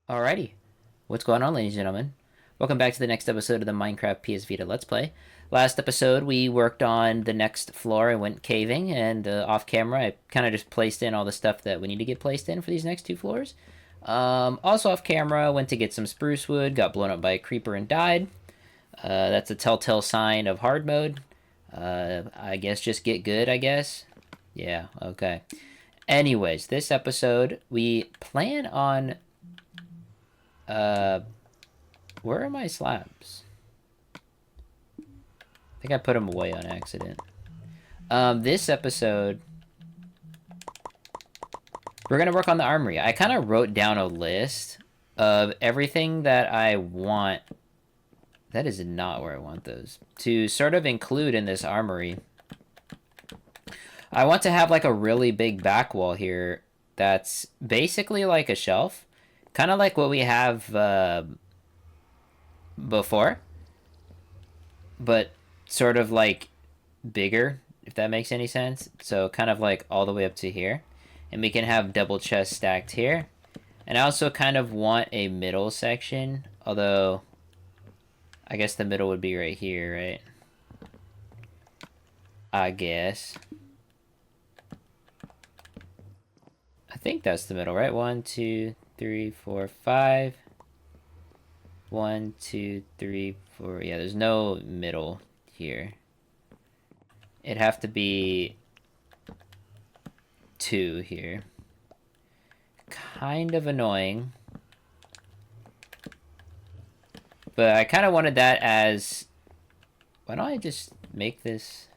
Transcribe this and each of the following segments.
Alrighty, what's going on, ladies and gentlemen? Welcome back to the next episode of the Minecraft PS Vita Let's Play. Last episode, we worked on the next floor and went caving, and off camera, I kind of just placed in all the stuff that we need to get placed in for these next two floors. Also off camera, went to get some spruce wood, got blown up by a creeper and died. That's a telltale sign of hard mode. I guess just get good, I guess. Yeah, okay. Anyways, this episode, we plan on uh, where are my slabs? I think I put them away on accident. This episode, we're gonna work on the armory. I kind of wrote down a list of everything that I want. That is not where I want those. To sort of include in this armory. I want to have like a really big back wall here that's basically like a shelf. Kind of like what we have before, but sort of like bigger, if that makes any sense. So kind of like all the way up to here. And we can have double chests stacked here. And I also kind of want a middle section, although I guess the middle would be right here, right? I guess. I think that's the middle, right? 1, 2, 3, 4, 5. 1, 2, 3, 4. Yeah, there's no middle here. It'd have to be 2 here. Kind of annoying. But I kind of wanted that as... Why don't I just make this...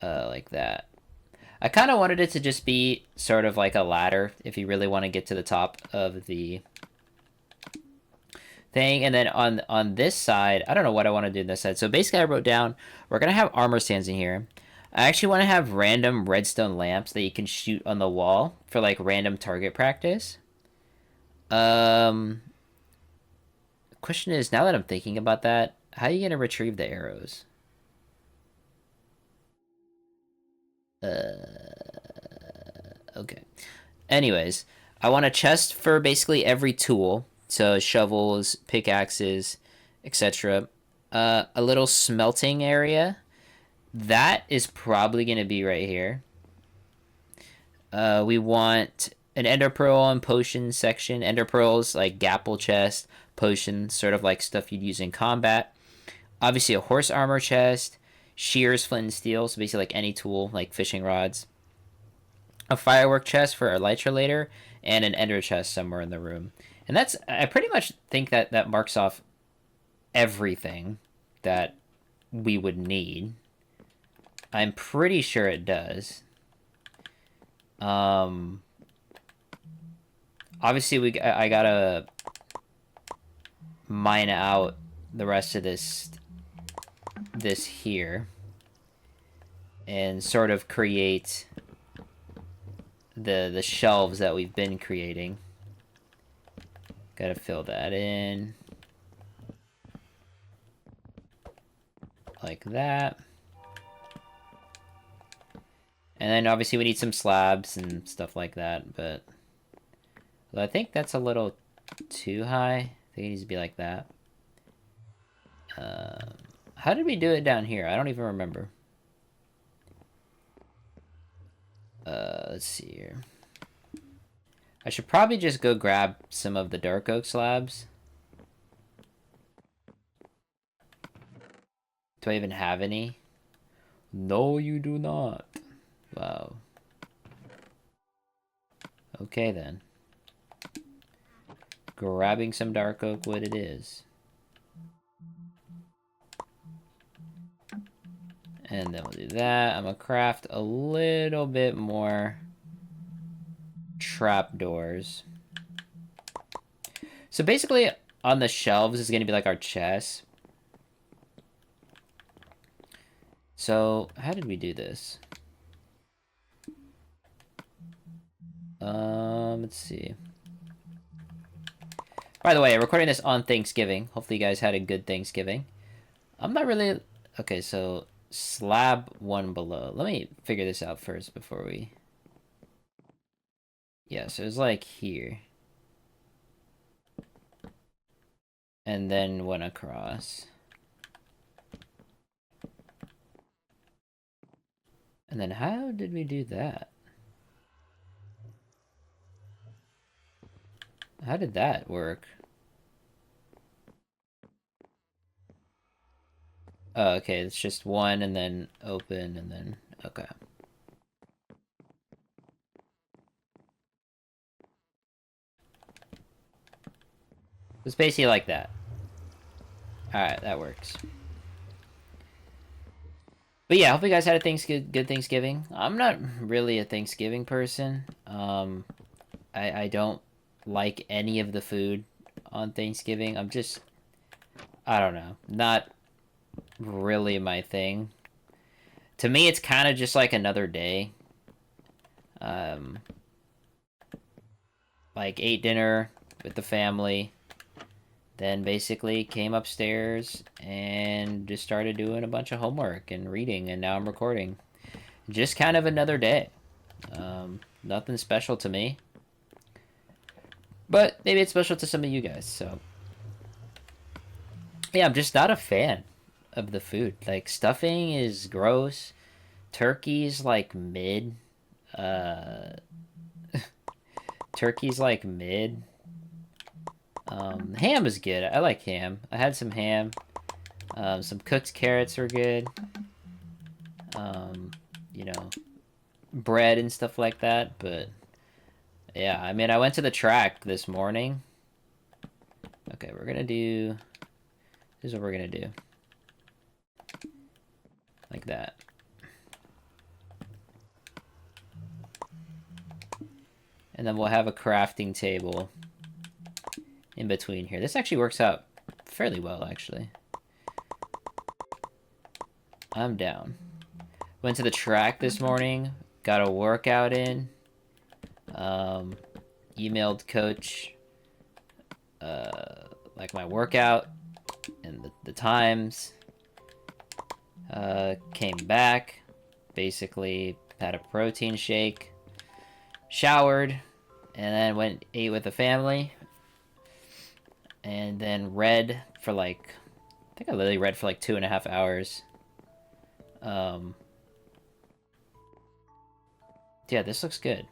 like that. I kind of wanted it to just be sort of like a ladder if you really want to get to the top of the thing. And then on this side, I don't know what I want to do on this side. So basically I wrote down, we're going to have armor stands in here. I actually want to have random redstone lamps that you can shoot on the wall for like random target practice. Question is, now that I'm thinking about that, how are you going to retrieve the arrows? Okay. Anyways, I want a chest for basically every tool. So shovels, pickaxes, etc. A little smelting area. That is probably going to be right here. We want an ender pearl and potion section. Ender pearls, like gapple chest, potions, sort of like stuff you'd use in combat. Obviously a horse armor chest, shears, flint, and steel. So basically like any tool, like fishing rods. A firework chest for our elytra later, and an ender chest somewhere in the room. And that's, I pretty much think that that marks off everything that we would need. I'm pretty sure it does. Obviously I gotta mine out the rest of this here and sort of create the shelves that we've been creating. Gotta fill that in like that. And then obviously we need some slabs and stuff like that, but I think that's a little too high. I think it needs to be like that. How did we do it down here? I don't even remember. Let's see here. I should probably just go grab some of the dark oak slabs. Do I even have any? No, you do not. Wow. Okay, then. Grabbing some dark oak wood it is. And then we'll do that. I'm gonna craft a little bit more trapdoors. So basically, on the shelves is gonna be like our chest. So, how did we do this? Let's see. By the way, I'm recording this on Thanksgiving. Hopefully you guys had a good Thanksgiving. I'm not really... Okay, so slab 1 below. Let me figure this out first before we... Yeah, so it's like here. And then went across. And then how did we do that? How did that work? Oh, okay, it's just one and then open and then... Okay. It's basically like that. Alright, that works. But yeah, hope you guys had a good Thanksgiving. I'm not really a Thanksgiving person. I don't like any of the food on Thanksgiving. I don't know, not really my thing. To me, it's kind of just like another day. Um, like ate dinner with the family, then basically came upstairs and just started doing a bunch of homework and reading, and now I'm recording. Just kind of another day. Nothing special to me. But maybe it's special to some of you guys, so... Yeah, I'm just not a fan of the food. Like, stuffing is gross. Turkey's, like, mid. Uh... Turkey's, like, mid. Ham is good. I like ham. I had some ham. Some cooked carrots are good. You know, bread and stuff like that, but... Yeah, I mean, I went to the track this morning. Okay, we're gonna do... This is what we're gonna do. Like that. And then we'll have a crafting table in between here. This actually works out fairly well, actually. I'm down. Went to the track this morning. Got a workout in. Emailed coach like my workout and the times. Came back. Basically had a protein shake. Showered. And then went ate with the family. And then read for like... I think I literally read for like 2.5 hours. Yeah, this looks good.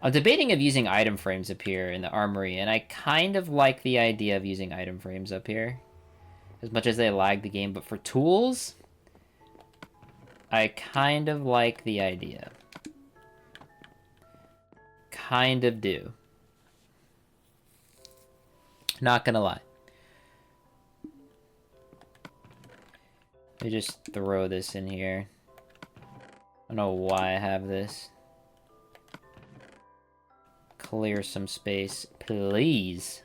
I'm debating of using item frames up here in the armory, and I kind of like the idea of using item frames up here. As much as they lag the game, but for tools, I kind of like the idea. Kind of do. Not gonna lie. Let me just throw this in here. I don't know why I have this. Clear some space, please.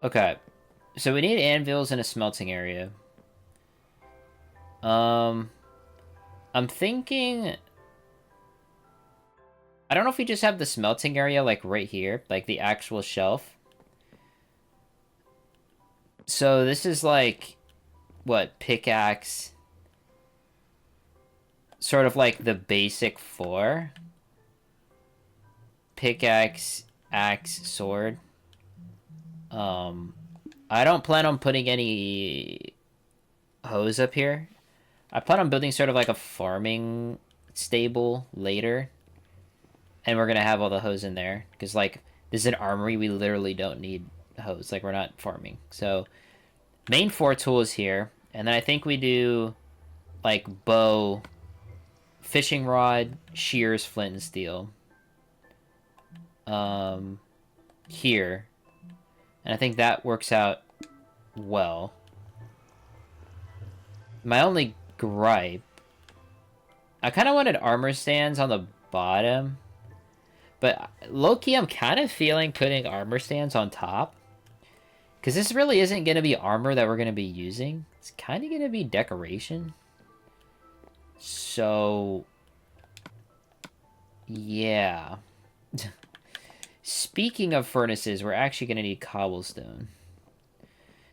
Okay. So we need anvils in a smelting area. I'm thinking... I don't know if we just have the smelting area, like, right here. Like, the actual shelf. So this is, like... What? Pickaxe... Sort of like the basic 4. Pickaxe, axe, sword. I don't plan on putting any hose up here. I plan on building sort of like a farming stable later. And we're gonna have all the hose in there. Because, like, this is an armory, we literally don't need hose. Like, we're not farming. So, main 4 tools here. And then I think we do, like, bow, fishing rod, shears, flint, and steel. Here. And I think that works out well. My only gripe... I kind of wanted armor stands on the bottom. But low-key, I'm kind of feeling putting armor stands on top. Because this really isn't going to be armor that we're going to be using. It's kind of going to be decoration. So... Yeah. Speaking of furnaces, we're actually going to need cobblestone.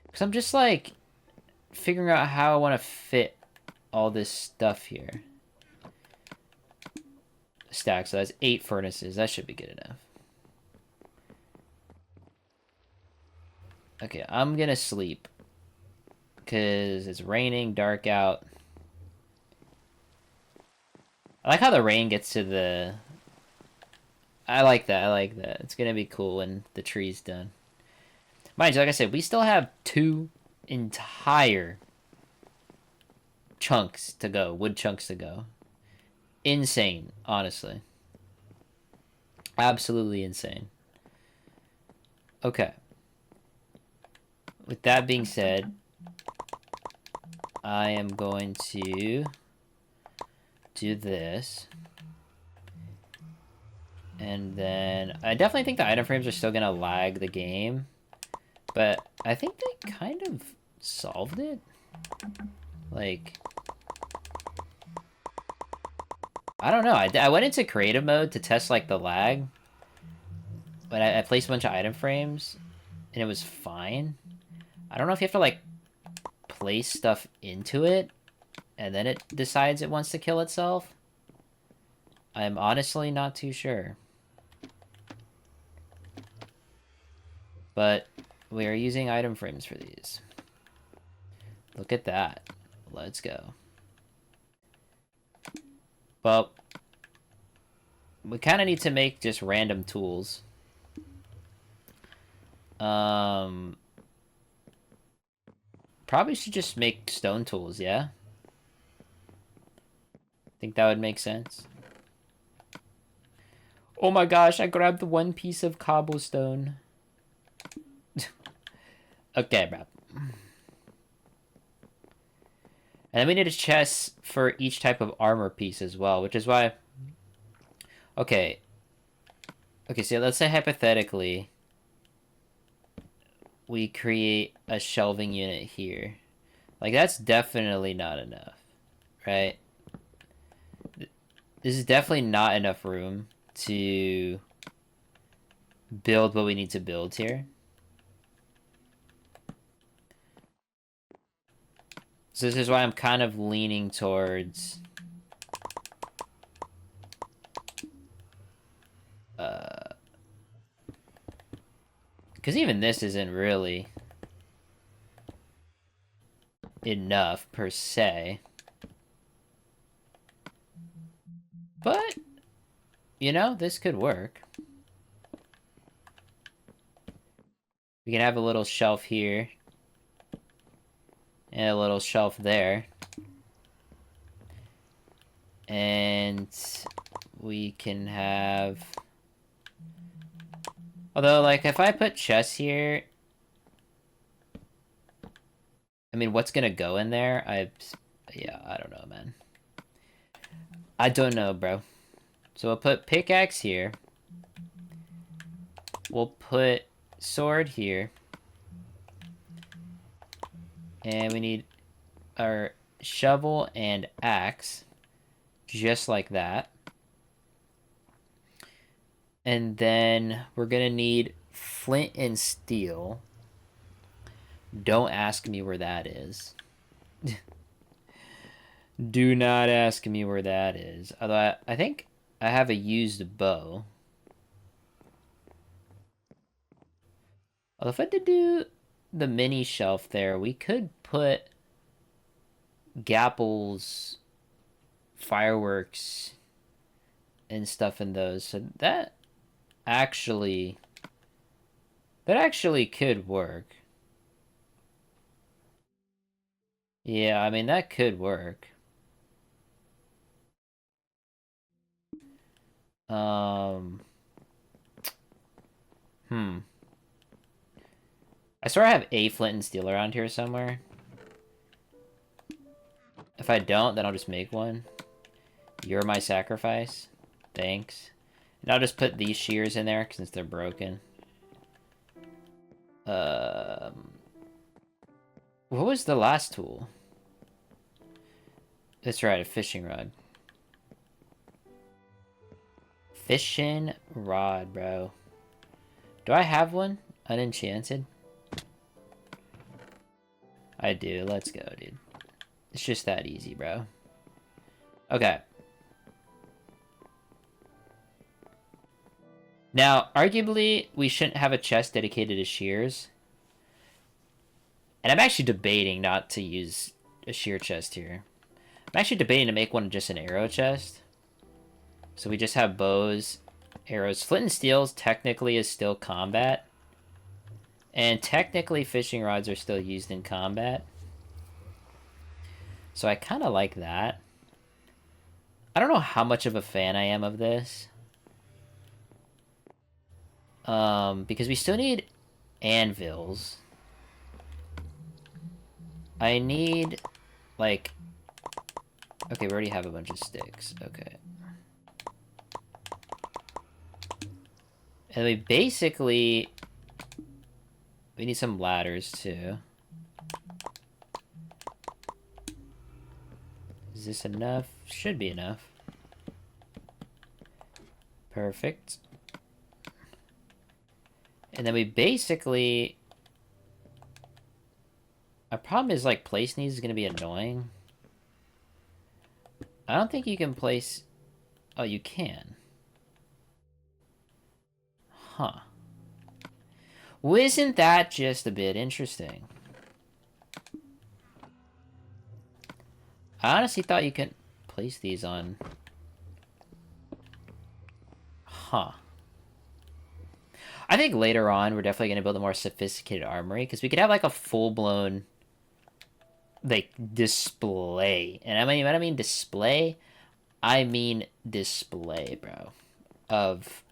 Because I'm just, like, figuring out how I want to fit all this stuff here. stacks, so that's 8 furnaces. That should be good enough. Okay, I'm gonna sleep. Because it's raining, dark out. I like how the rain gets to the... I like that, I like that. It's gonna be cool when the tree's done. Mind you, like I said, we still have 2 entire chunks to go. Wood chunks to go. Insane, honestly. Absolutely insane. Okay. With that being said, I am going to do this. And then I definitely think the item frames are still gonna lag the game, but I think they kind of solved it. Like, I don't know. I went into creative mode to test like the lag, but I placed a bunch of item frames and it was fine. I don't know if you have to like place stuff into it and then it decides it wants to kill itself. I'm honestly not too sure. But we are using item frames for these. Look at that. Let's go. Well, we kind of need to make just random tools. Probably should just make stone tools, yeah? Think that would make sense. Oh my gosh, I grabbed the one piece of cobblestone. Okay, bro. And then we need a chest for each type of armor piece as well, which is why... Okay. Okay, so let's say hypothetically we create a shelving unit here. Like, that's definitely not enough, right? This is definitely not enough room to build what we need to build here. So this is why I'm kind of leaning towards... Because even this isn't really enough, per se. But, you know, this could work. We can have a little shelf here. And a little shelf there. And we can have... Although, like, if I put chests here... I mean, what's gonna go in there? Yeah, I don't know, man. I don't know, bro. So we'll put pickaxe here. We'll put sword here. And we need our shovel and axe. Just like that. And then we're gonna need flint and steel. Don't ask me where that is. Do not ask me where that is. Although I think I have a used bow. Although if I did do the mini shelf there, we could put Gapple's fireworks and stuff in those. So that actually could work. Yeah, I mean, that could work. I swear I have a flint and steel around here somewhere. If I don't, then I'll just make one. You're my sacrifice. Thanks. And I'll just put these shears in there since they're broken. What was the last tool? That's right, a fishing rod. Fishing rod, bro. Do I have one? Unenchanted? I do. Let's go, dude. It's just that easy, bro. Okay. Now, arguably, we shouldn't have a chest dedicated to shears. And I'm actually debating not to use a shear chest here. I'm actually debating to make one just an arrow chest. So we just have bows, arrows. Flint and steels technically is still combat. And technically fishing rods are still used in combat. So I kind of like that. I don't know how much of a fan I am of this. Because we still need anvils. I need, like... Okay, we already have a bunch of sticks. Okay. And we basically... We need some ladders, too. Is this enough? Should be enough. Perfect. And then we basically... Our problem is, like, place needs is going to be annoying. I don't think you can place... Oh, you can. Huh. Well, isn't that just a bit interesting? I honestly thought you could place these on... Huh. I think later on, we're definitely going to build a more sophisticated armory, because we could have, like, a full-blown... like, display. And when I mean display, I mean display, bro. Of,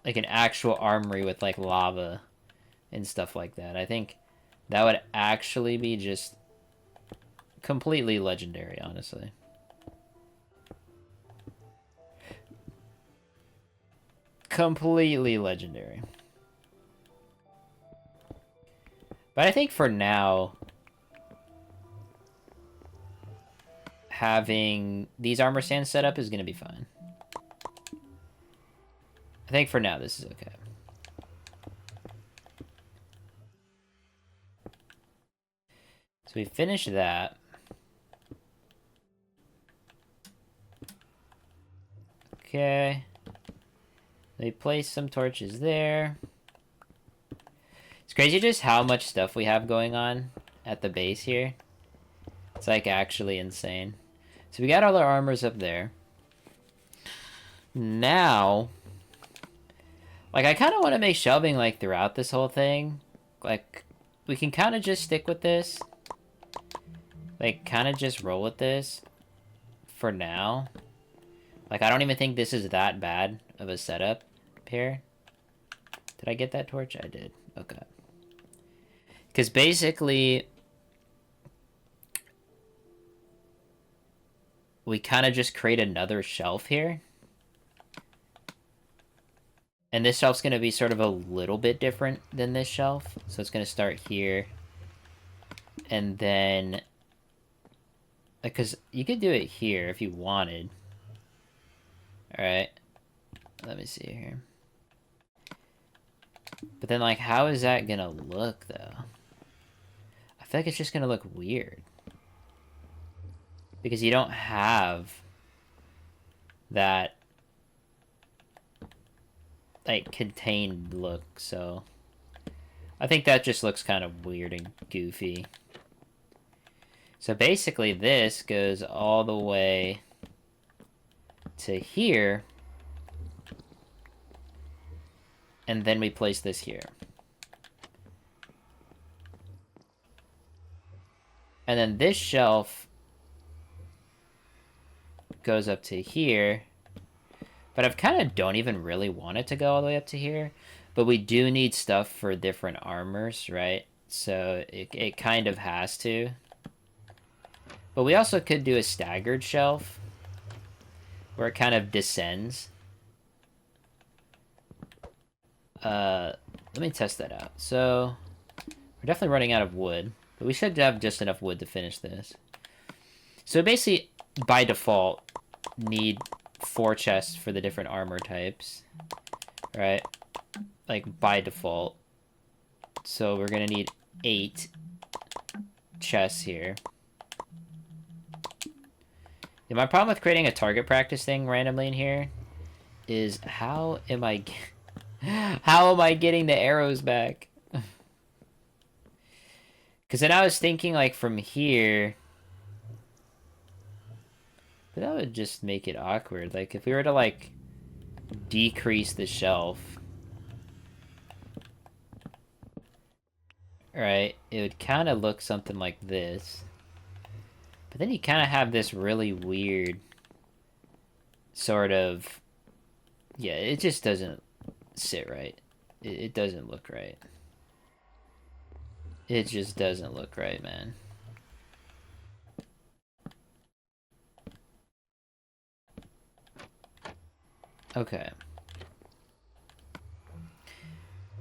like, an actual armory with, like, lava and stuff like that. I think that would actually be just completely legendary, honestly. Completely legendary. But I think for now... having these armor stands set up is going to be fine. I think for now this is okay. So we finish that. Okay. We place some torches there. It's crazy just how much stuff we have going on at the base here. It's like actually insane. So we got all our armors up there. Now, like, I kind of want to make shelving, like, throughout this whole thing. Like, we can kind of just stick with this. Like, kind of just roll with this for now. Like, I don't even think this is that bad of a setup here. Did I get that torch? I did. Okay. Because basically... we kind of just create another shelf here. And this shelf's going to be sort of a little bit different than this shelf. So it's going to start here. And then... because you could do it here if you wanted. Alright. Let me see here. But then, like, how is that going to look, though? I feel like it's just going to look weird. Because you don't have that, like, contained look, so... I think that just looks kind of weird and goofy. So basically this goes all the way to here. And then we place this here. And then this shelf goes up to here, but I've kind of don't even really want it to go all the way up to here, but we do need stuff for different armors, right? So it kind of has to, but we also could do a staggered shelf where it kind of descends. Let me test that out. So we're definitely running out of wood, but we should have just enough wood to finish this. So basically, by default, need 4 chests for the different armor types, right? Like, by default. So we're gonna need 8 chests here. Yeah, my problem with creating a target practice thing randomly in here is how am I... How am I getting the arrows back? Because then I was thinking, like, from here... But that would just make it awkward. Like, if we were to, like, decrease the shelf... Right? It would kind of look something like this. But then you kind of have this really weird... sort of... Yeah, it just doesn't sit right. It doesn't look right. It just doesn't look right, man. Okay.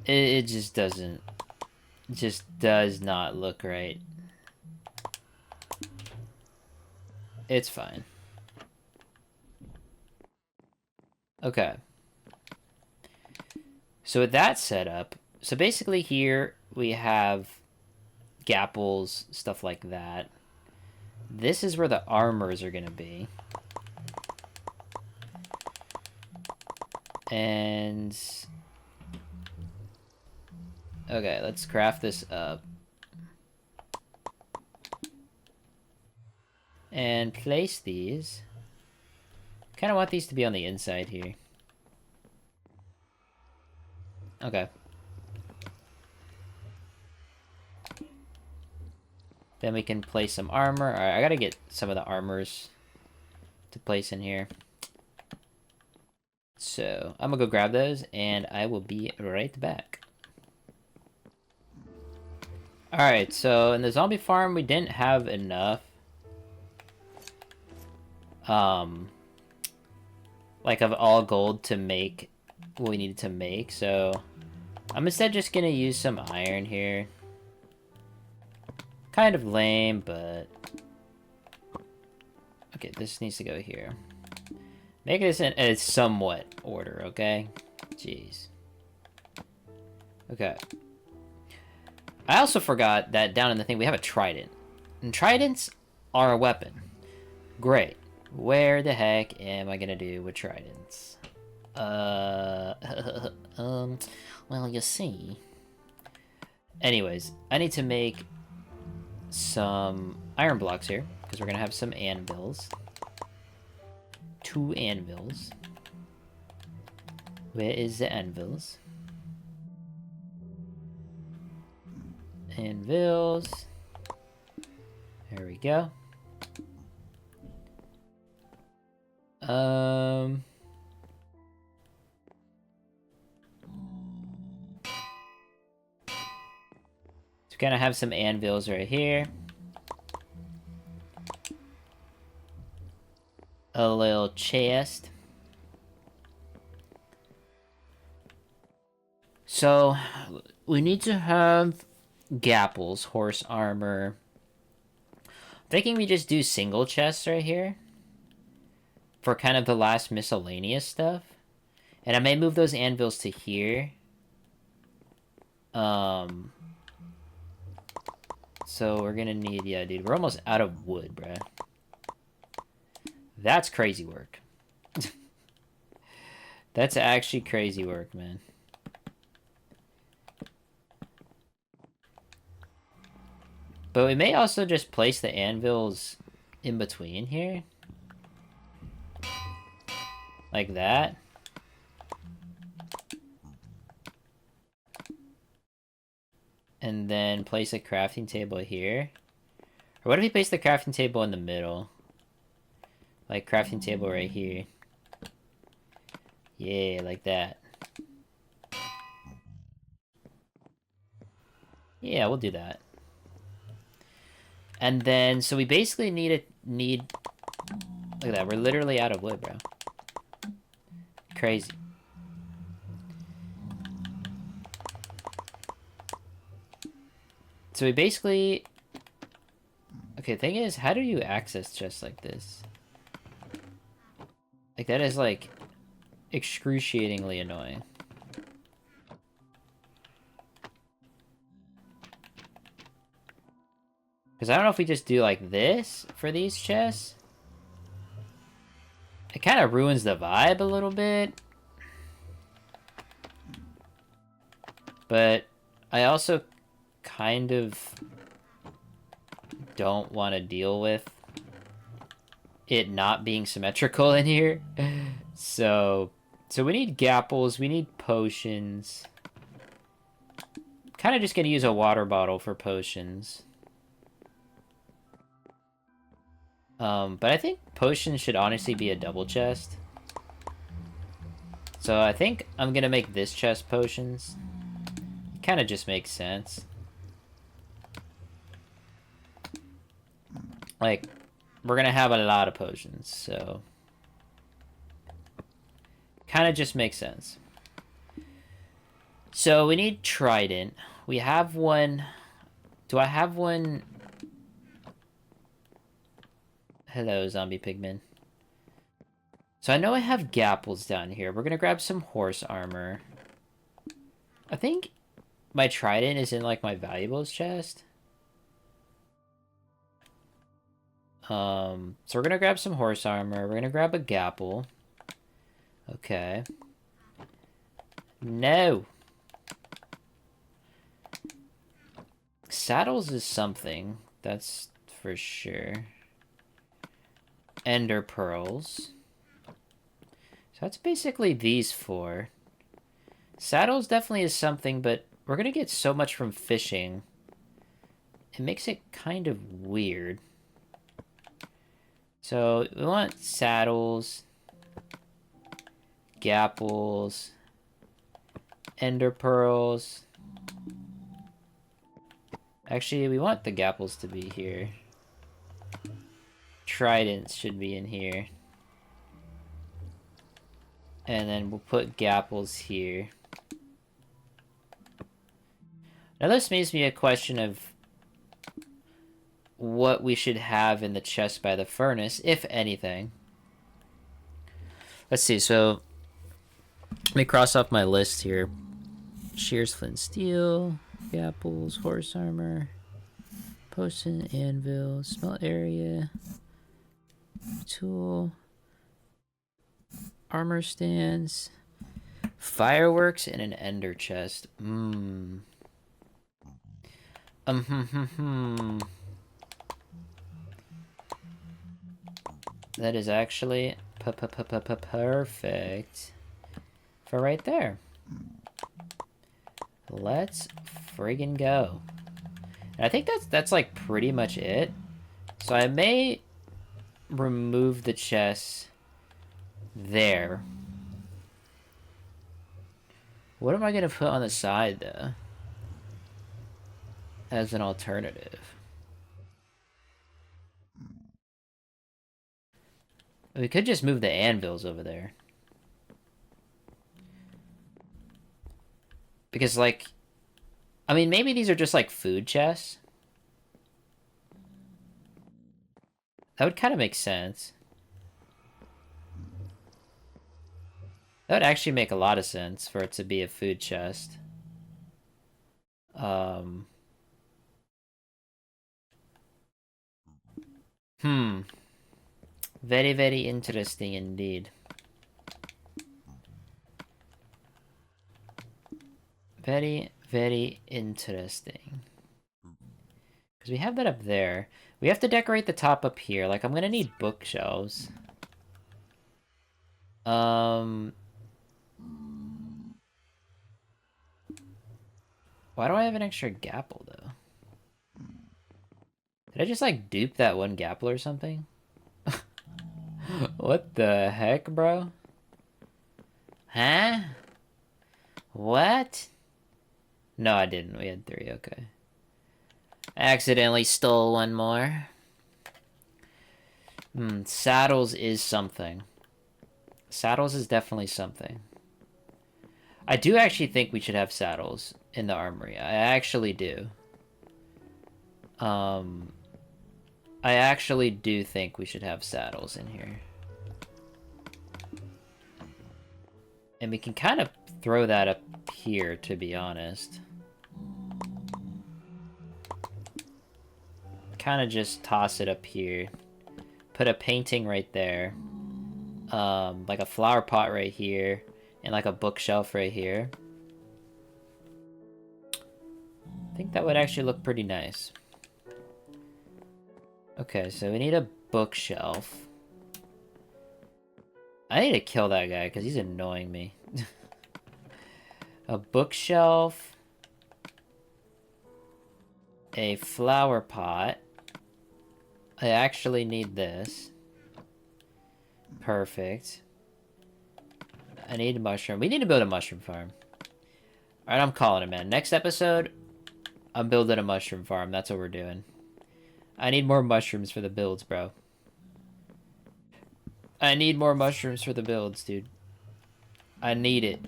It just doesn't... just does not look right. It's fine. Okay. So with that setup, so basically here we have gapples, stuff like that. This is where the armors are going to be. And... okay, let's craft this up. And place these. Kind of want these to be on the inside here. Okay. Then we can place some armor. Alright, I gotta get some of the armors to place in here. So, I'm gonna go grab those, and I will be right back. Alright, so in the zombie farm, we didn't have enough. Like, of all gold to make what we needed to make, so... I'm instead just gonna use some iron here. Kind of lame, but... okay, this needs to go here. Make this in a somewhat order, okay? Jeez. Okay. I also forgot that down in the thing we have a trident. And tridents are a weapon. Great. Where the heck am I gonna do with tridents? Well, you see. Anyways, I need to make some iron blocks here, because we're gonna have some anvils. 2 anvils. Where is the anvils? Anvils. There we go. So gonna have some anvils right here. A little chest. So we need to have gapples, horse armor. I'm thinking we just do single chests right here for kind of the last miscellaneous stuff. And I may move those anvils to here. So we're gonna need, yeah, dude, we're almost out of wood, bruh. That's crazy work. That's actually crazy work, man. But we may also just place the anvils in between here. Like that. And then place a crafting table here. Or what if we place the crafting table in the middle? Like crafting table right here. Yeah, like that. Yeah, we'll do that. And then, so we basically need... look at that, we're literally out of wood, bro. Crazy. So we basically... okay, the thing is, how do you access chests like this? Like, that is, like, excruciatingly annoying. Because I don't know if we just do, like, this for these chests. It kind of ruins the vibe a little bit. But I also kind of don't want to deal with it not being symmetrical in here. So we need gapples, we need potions. Kind of just gonna use a water bottle for potions. But I think potions should honestly be a double chest. So I think I'm gonna make this chest potions. It kind of just makes sense. Like, we're gonna have a lot of potions, so kind of just makes sense. So we need trident. We have one. Do I have one? Hello, zombie pigman. So I know I have gapples down here. We're gonna grab some horse armor. I think my trident is in like my valuables chest. So we're gonna grab some horse armor. We're gonna grab a gapple. Okay. No. Saddles is something. That's for sure. Ender pearls. So that's basically these four. Saddles definitely is something, but we're gonna get so much from fishing. It makes it kind of weird. So we want saddles, gapples, ender pearls. Actually, we want the gapples to be here. Tridents should be in here. And then we'll put gapples here. Now this makes me a question of what we should have in the chest by the furnace, if anything. Let's see, so let me cross off my list here. Shears, flint, steel, gapples, horse armor, potion, anvil, smelt area, tool, armor stands, fireworks, and an ender chest. That is actually perfect for right there. Let's friggin' go. And I think that's like pretty much it. So I may remove the chest there. What am I gonna put on the side though? As an alternative. We could just move the anvils over there. Because, like, I mean, maybe these are just, like, food chests. That would kind of make sense. That would actually make a lot of sense for it to be a food chest. Very, very interesting indeed. Very, very interesting. Because we have that up there. We have to decorate the top up here. Like, I'm gonna need bookshelves. Why do I have an extra gapple, though? Did I just, like, dupe that one gapple or something? What the heck, bro? Huh? What? No, I didn't. We had 3, okay. I accidentally stole one more. Saddles is something. Saddles is definitely something. I do actually think we should have saddles in the armory. I actually do. I actually do think we should have saddles in here. And we can kind of throw that up here, to be honest. Kind of just toss it up here. Put a painting right there. Like a flower pot right here. And like a bookshelf right here. I think that would actually look pretty nice. Okay, so we need a bookshelf. I need to kill that guy because he's annoying me. A bookshelf. A flower pot. I actually need this. Perfect. I need a mushroom. We need to build a mushroom farm. Alright, I'm calling it, man. Next episode, I'm building a mushroom farm. That's what we're doing. I need more mushrooms for the builds, bro. I need more mushrooms for the builds, dude. I need it.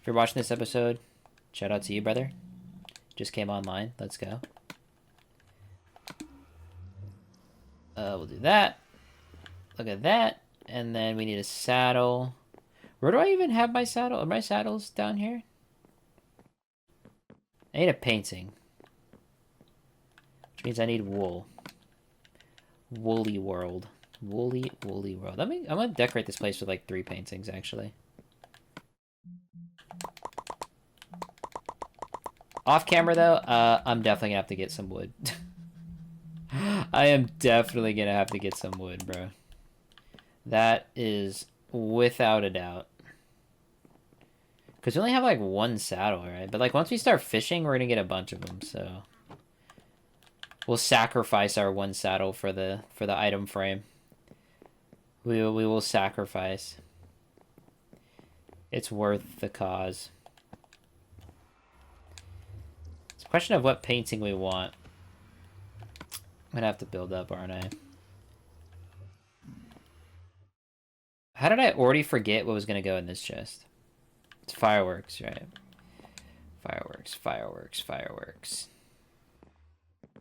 If you're watching this episode, shout out to you, brother. Just came online. Let's go. We'll do that. Look at that. And then we need a saddle. Where do I even have my saddle? Are my saddles down here? I need a painting. Which means I need wool. Woolly world. Woolly world. I'm gonna decorate this place with like 3 paintings, actually. Off camera, though, I'm definitely gonna have to get some wood. I am definitely gonna have to get some wood, bro. That is without a doubt. Because we only have, like, 1 saddle, right? But, like, once we start fishing, we're gonna get a bunch of them, so... We'll sacrifice our 1 saddle for the item frame. We will sacrifice. It's worth the cause. It's a question of what painting we want. I'm gonna have to build up, aren't I? How did I already forget what was gonna go in this chest? It's fireworks, right? Fireworks, fireworks, fireworks.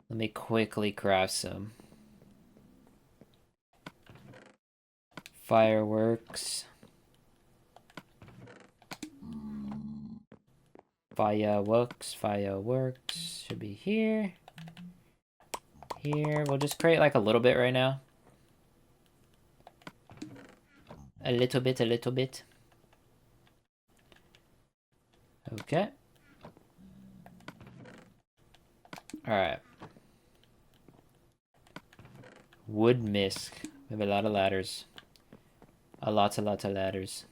Let me quickly craft some. Fireworks. Fireworks, fireworks. Should be here. Here. We'll just create like a little bit right now. A little bit, a little bit. Okay. Alright. Wood misc. We have a lot of ladders. A lot of ladders.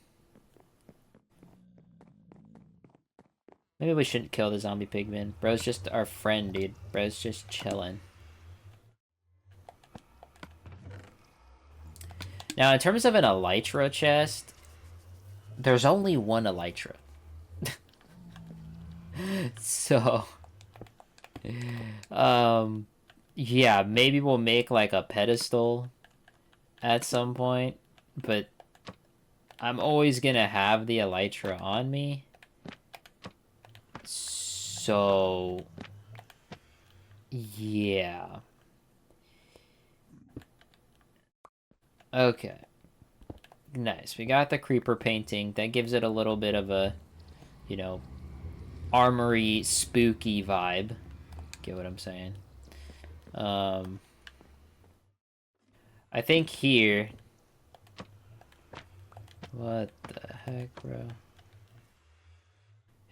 Maybe we shouldn't kill the zombie pigman. Bro's just our friend, dude. Bro's just chilling. Now, in terms of an elytra chest, there's only 1 elytra. So, yeah, maybe we'll make like a pedestal at some point, but I'm always gonna have the elytra on me. So, yeah. Okay. Nice. We got the creeper painting. That gives it a little bit of a, you know, armory spooky vibe. Get what I'm saying? I think here... What the heck, bro?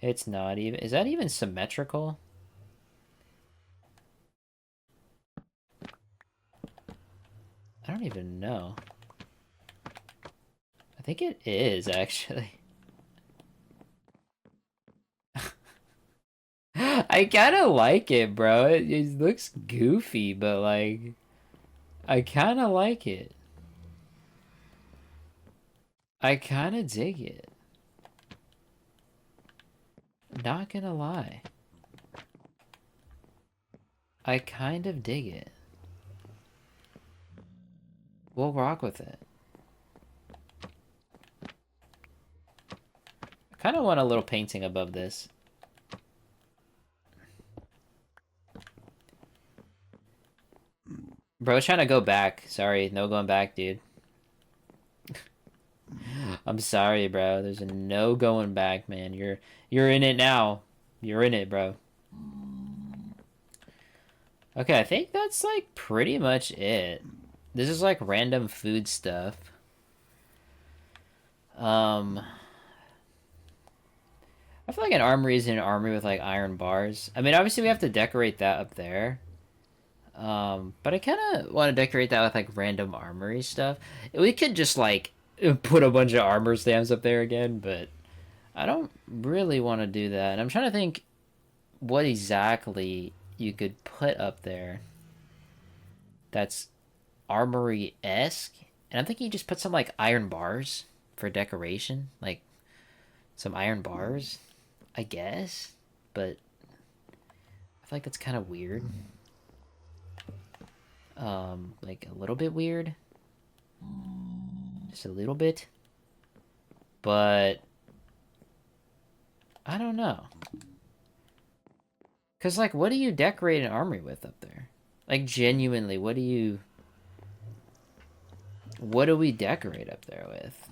It's not even... Is that even symmetrical? I don't even know. I think it is, actually. I kind of like it, bro. It looks goofy, but, like... I kind of like it. I kind of dig it. Not gonna lie. I kind of dig it. We'll rock with it. I kind of want a little painting above this. Bro's trying to go back. Sorry, no going back, dude. I'm sorry, bro. There's no going back, man. You're in it now. You're in it, bro. Okay, I think that's like pretty much it. This is like random food stuff. I feel like an armory is an armory with like iron bars. I mean, obviously we have to decorate that up there. But I kind of want to decorate that with like random armory stuff. We could just like put a bunch of armor stamps up there again, but I don't really want to do that. And I'm trying to think what exactly you could put up there that's armory-esque. And I'm thinking you just put some like iron bars for decoration, like some iron bars, I guess. But I feel like that's kind of weird. Like a little bit weird. Just a little bit. But I don't know. Cause like what do you decorate an armory with up there? Like genuinely, what do we decorate up there with?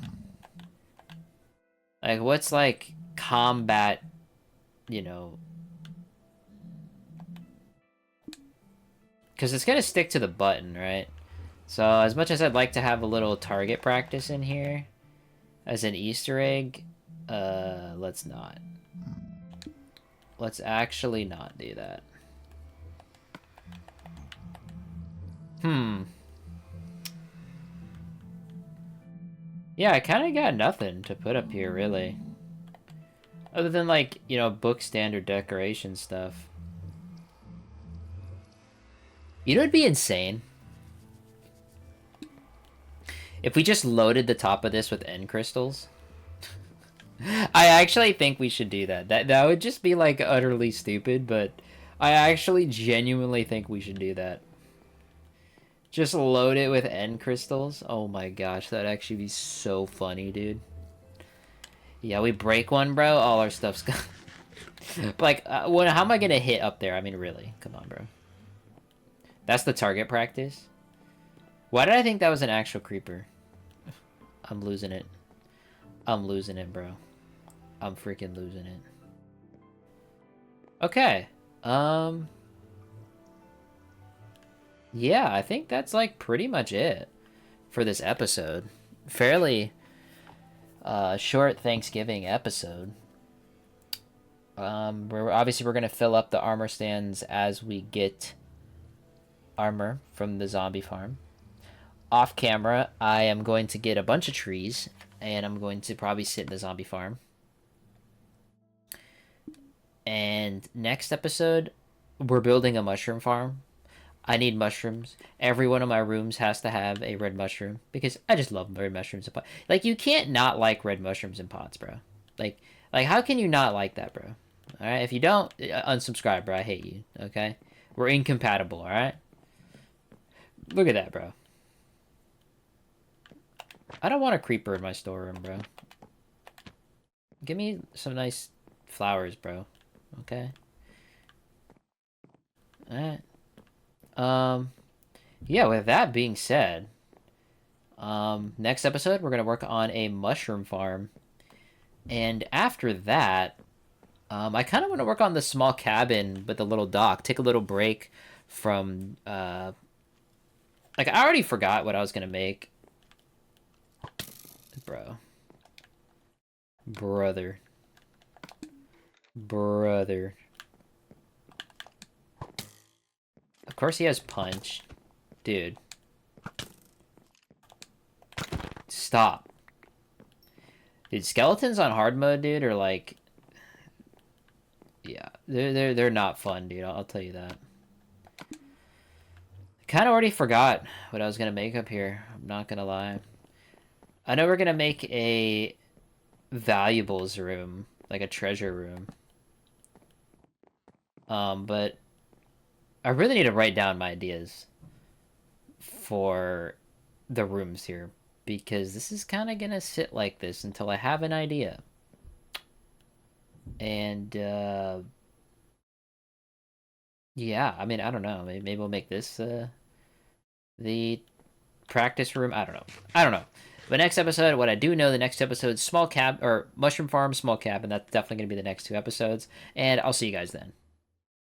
Like what's like combat, you know? Because it's gonna stick to the button, right? So as much as I'd like to have a little target practice in here as an Easter egg, let's not. Let's actually not do that. Yeah, I kind of got nothing to put up here, really. Other than, like, you know, book standard decoration stuff. You know, it'd be insane if we just loaded the top of this with end crystals. I actually think we should do that. That would just be, like, utterly stupid, but I actually genuinely think we should do that. Just load it with end crystals. Oh my gosh, that'd actually be so funny, dude. Yeah, we break one, bro. All our stuff's gone. Like, how am I gonna hit up there? I mean, really? Come on, bro. That's the target practice? Why did I think that was an actual creeper? I'm losing it. I'm losing it, bro. I'm freaking losing it. Okay. Yeah, I think that's like pretty much it for this episode. Fairly short Thanksgiving episode. We're gonna fill up the armor stands as we get armor from the zombie farm. Off camera, I am going to get a bunch of trees, and I'm going to probably sit in the zombie farm. And next episode, we're building a mushroom farm. I need mushrooms. Every one of my rooms has to have a red mushroom because I just love red mushrooms in pots. Like, you can't not like red mushrooms in pots, bro. Like how can you not like that, bro? All right, if you don't, unsubscribe, bro. I hate you. Okay, we're incompatible. All right. Look at that, bro. I don't want a creeper in my storeroom, bro. Give me some nice flowers, bro. Okay. All right. Yeah, with that being said, next episode, we're going to work on a mushroom farm. And after that, I kind of want to work on the small cabin with the little dock. Take a little break from, like, I already forgot what I was going to make. Bro. Brother. Of course he has punch. Dude. Stop. Dude, skeletons on hard mode, dude, are like... Yeah, they're not fun, dude. I'll tell you that. I kind of already forgot what I was going to make up here. I'm not going to lie. I know we're going to make a valuables room, like a treasure room. But I really need to write down my ideas for the rooms here, because this is kind of gonna sit like this until I have an idea. And yeah, I mean, I don't know. Maybe we'll make this the practice room. I don't know. But next episode, what I do know, the next episode, small cab or mushroom farm, small cabin. That's definitely gonna be the next two episodes. And I'll see you guys then.